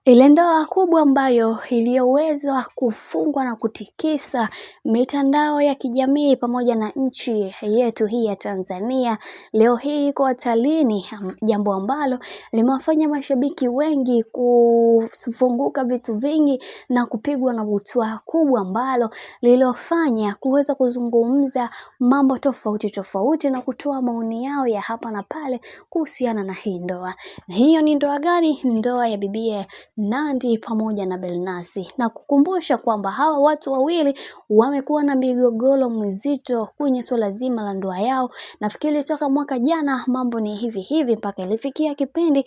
Ile ndoa kubwa ambayo iliyoweza kufungwa na kutikisa mitandao ya kijamii pamoja na nchi yetu hii ya Tanzania, leo hii iko hatarini, jambo ambalo limewafanya mashabiki wengi kufunguka vitu vingi na kupigwa na butwaa kubwa ambalo lilofanya kuweza kuzungumza mambo tofauti tofauti na kutoa maoni yao ya hapa na pale kuhusiana na hii ndoa. Na hiyo ni ndoa gani? Ndoa ya bibie Nandy pamoja na Billnass, na kukumbusha kwamba hawa watu wawili wamekuwa na migogoro mizito kwenye swala zima la ndoa yao. Nafikiri toka mwaka jana mambo ni hivi hivi mpaka ilifikia kipindi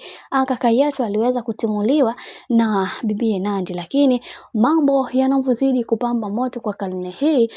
kaka yetu aliweza kutimuliwa na bibie Nandy, lakini mambo yanavyozidi kupamba moto kwa karne hii,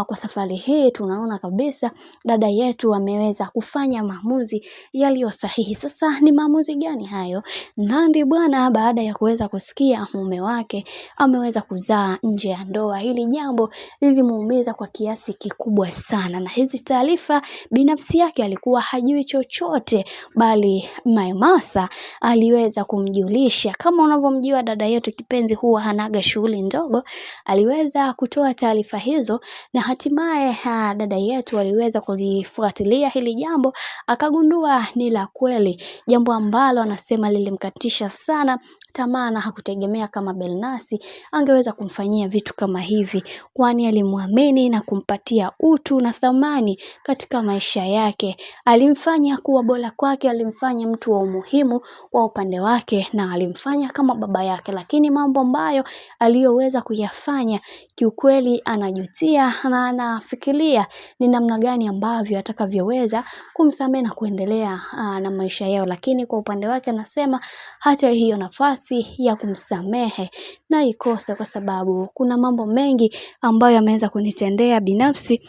kwa safari hii tunaona kabisa dada yetu ameweza kufanya maamuzi yaliyo sahihi. Sasa ni maamuzi gani hayo? Nandy bwana, baada ya kuweza kusikia mume wake ameweza kuzaa nje ya ndoa, hili jambo lilimuumiza kwa kiasi kikubwa sana, na hizi taarifa binafsi yake alikuwa hajui chochote, bali Maimasa aliweza kumjulisha. Kama unavyomjua dada yetu kipenzi huwa hanaga shughuli ndogo, aliweza kutoa taarifa hizo, na hatimaye dada yetu aliweza kulifuatilia hili jambo, akagundua ni la kweli, jambo ambalo anasema lilimkatisha sana tamaa, na hakutegemea kama Billnass angeweza kumfanyia vitu kama hivi, kwani alimwamini na kumpatia utu na thamani katika maisha yake. Alimfanya kuwa bora kwake, alimfanya mtu wa umuhimu kwa upande wake, na alimfanya kama baba yake, lakini mambo ambayo aliyoweza kuyafanya kiukweli anajutia, na anafikiria ni namna gani ambavyo atakavyoweza kumsamehe na kuendelea na maisha yao. Lakini kwa upande wake anasema hata hiyo nafasi ya kumsamehe na ikose, kwa sababu kuna mambo mengi ambayo ameweza kunitendea binafsi,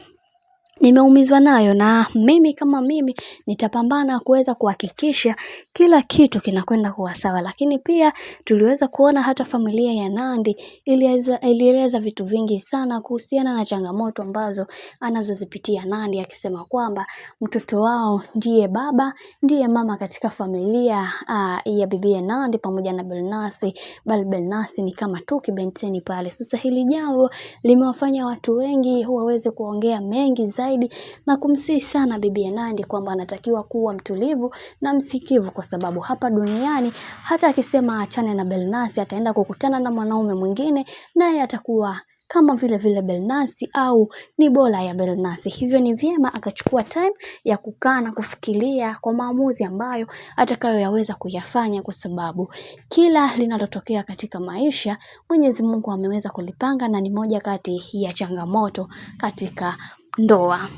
nimeumizwa nayo, na mimi kama mimi nitapambana kuweza kuhakikisha kila kitu kinakwenda kuwa sawa. Lakini pia tuliweza kuona hata familia ya Nandy ilieleza vitu vingi sana kuhusiana na changamoto ambazo anazozipitia Nandy, akisema kwamba mtoto wao ndiye baba ndiye mama katika familia ya bibie Nandy pamoja na Billnass, bali Billnass ni kama tu kibenteni pale. Sasa hili jambo limewafanya watu wengi waweze kuongea mengi zaidi na kumsihi sana bibie Nandy kwamba anatakiwa kuwa mtulivu na msikivu, kwa sababu hapa duniani hata akisema achane na Billnass ataenda kukutana na mwanaume mwingine, naye atakuwa kama vile Billnass au ni bora ya Billnass. Hivyo ni vyema akachukua time ya kukaa na kufikiria kwa maamuzi ambayo atakayoyaweza kuyafanya, kwa sababu kila linalotokea katika maisha Mwenyezi Mungu ameweza kulipanga, na ni moja kati ya changamoto katika ndoa.